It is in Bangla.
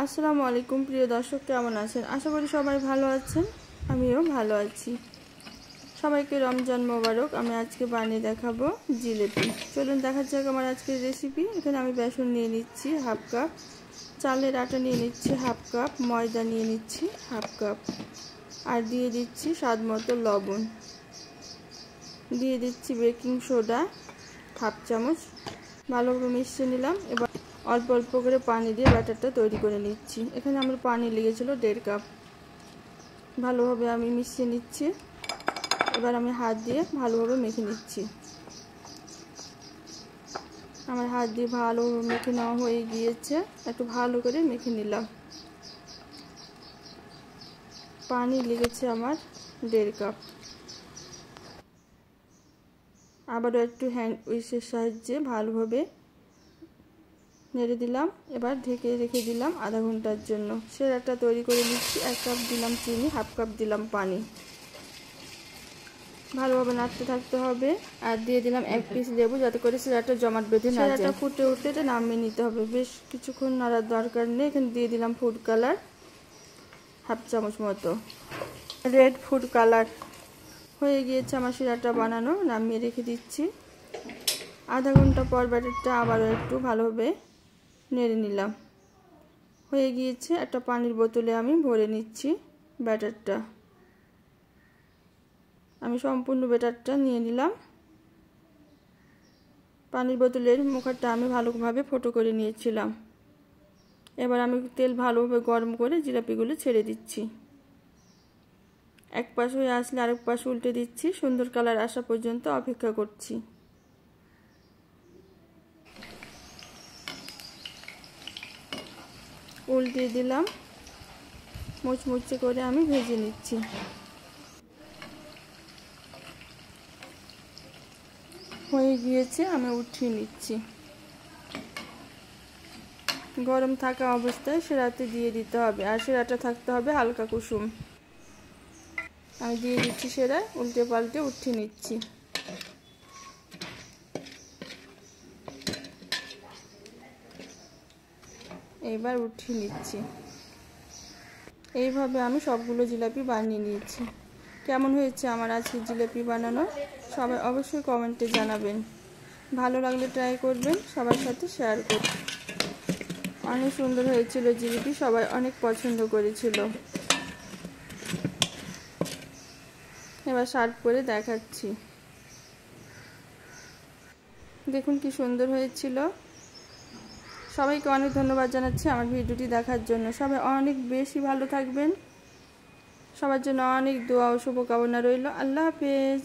আসসালামু আলাইকুম প্রিয় দর্শক, কেমন আছেন? আশা করি সবাই ভালো আছেন, আমিও ভালো আছি। সবাইকে রমজান মোবারক। আমি আজকে বানিয়ে দেখাবো জিলেপি। চলুন দেখা যাক আমার আজকের রেসিপি। এখানে আমি বেসন নিয়ে নিচ্ছি হাফ কাপ, চালের আটা নিয়ে নিচ্ছি হাফ কাপ, ময়দা নিয়ে নিচ্ছি হাফ কাপ, আর দিয়ে দিচ্ছি স্বাদ মতো লবণ, দিয়ে দিচ্ছি বেকিং সোডা হাফ চামচ। ভালোভাবে মিশিয়ে নিলাম। এবার অল্প অল্প করে পানি দিয়ে ব্যাটারটা তৈরি করে নিচ্ছি। এখানে আমার পানি লেগেছিল 1.5 কাপ। ভালোভাবে আমি মিশিয়ে নিচ্ছি। এবার আমি হাত দিয়ে ভালোভাবে মেখে নিচ্ছি। আমার হাত দিয়ে ভালোভাবে মেখে নেওয়া হয়ে গিয়েছে। একটু ভালো করে মেখে নিলাম। পানি লেগেছে আমার 1.5 কাপ। আবারও একটু হ্যান্ড উইচের সাহায্যে ভালোভাবে নেড়ে দিলাম। এবার ঢেকে রেখে দিলাম আধা ঘন্টার জন্য। সেরাটা তৈরি করে নিচ্ছি। 1 কাপ দিলাম চিনি, হাফ কাপ দিলাম পানি। ভালোভাবে নাড়তে থাকতে হবে। আর দিয়ে দিলাম 1 পিস লেবু, যাতে করে সেরাটা জমাট বেঁধে না যায়। সেরাটা ফুটে উঠলে এটা নামিয়ে নিতে হবে। বেশ কিছুক্ষণ নাড়ার দরকার নেই। এখানে দিয়ে দিলাম ফুড কালার হাফ চামচ মতো। রেড ফুড কালার হয়ে গিয়েছে আমার সেরাটা বানানো। নামিয়ে রেখে দিচ্ছি। আধা ঘন্টা পর ব্যাটারটা আবারও একটু ভালোভাবে নেড়ে নিলাম। হয়ে গিয়েছে। একটা পানির বোতলে আমি ভরে নিচ্ছি ব্যাটারটা। আমি সম্পূর্ণ ব্যাটারটা নিয়ে নিলাম। পানির বোতলের মুখটা আমি ভালোভাবে ফুটো করে নিয়েছিলাম। এবার আমি তেল ভালোভাবে গরম করে জিলাপিগুলো ছেড়ে দিচ্ছি। এক পাশ হয়ে আসলে আরেক পাশ উল্টে দিচ্ছি। সুন্দর কালার আসা পর্যন্ত অপেক্ষা করছি। উল্টে দিলাম। মুচমুচে করে আমি ভেজে নিচ্ছি। হয়ে গিয়েছে, আমি উঠিয়ে নিচ্ছি। গরম থাকা অবস্থায় সেরাতে দিয়ে দিতে হবে। আর সেরাটা থাকতে হবে হালকা কুসুম। আমি দিয়ে দিচ্ছি সেরায়, উল্টে পাল্টে উঠিয়ে নিচ্ছি। এইবার উঠিয়ে নিচ্ছি। এইভাবে আমি সবগুলো জিলাপি বানিয়ে নিয়েছি। কেমন হয়েছে আমার আজকে জিলাপি বানানো? সবাই অবশ্যই কমেন্টে জানাবেন। ভালো লাগলে ট্রাই করবেন, সবার সাথে শেয়ার করবেন। অনেক সুন্দর হয়েছিল জিলাপি, সবাই অনেক পছন্দ করেছিল। এবার সার্ভ করে দেখাচ্ছি। দেখুন কি সুন্দর হয়েছিল। সবাইকে অনেক ধন্যবাদ জানাচ্ছি আমার ভিডিওটি দেখার জন্য। সবাই অনেক বেশি ভালো থাকবেন। সবার জন্য অনেক দোয়া ও শুভকামনা রইল। আল্লাহ হাফেজ।